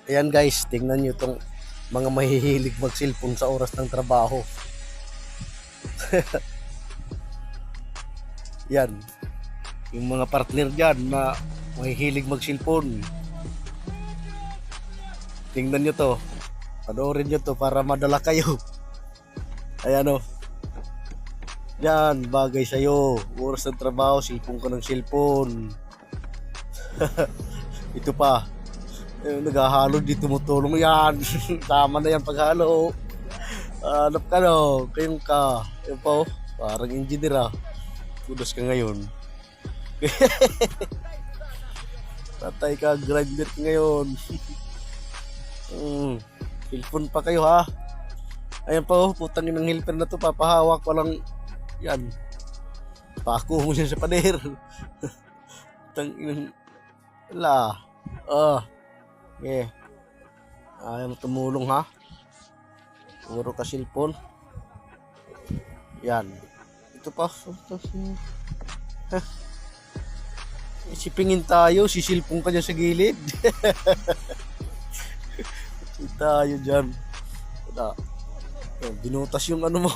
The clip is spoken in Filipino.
Ayan guys, tingnan nyo itong mga mahihilig mag-cellphone sa oras ng trabaho. Yan, yung mga partner dyan na mahihilig mag-cellphone. Tingnan nyo to, panoorin nyo to para madala kayo. Ayan o, yan, bagay sa'yo. Oras ng trabaho, cellphone ka ng cellphone. Ito pa, naghahalo di tumutulong yan. Tama na yan paghalo. Hanap ka no, kayong ka. Ayun pa oh, parang engineer ah. Kudos ka ngayon. Tatay ka, grinder ka ngayon. Cellphone pa kayo ha. Ayan pa oh, putang inang helper na to, papahawak ko lang. Yan. Pako mo siya sa pader. Putang inang, wala. Yeah. Ayaw mo tumulong ha. Puro ka cellphone. Yan. Ito pa. Isipingin tayo, sisilpong ka dyan sa gilid. Tayo dyan. Binutas yung ano mo.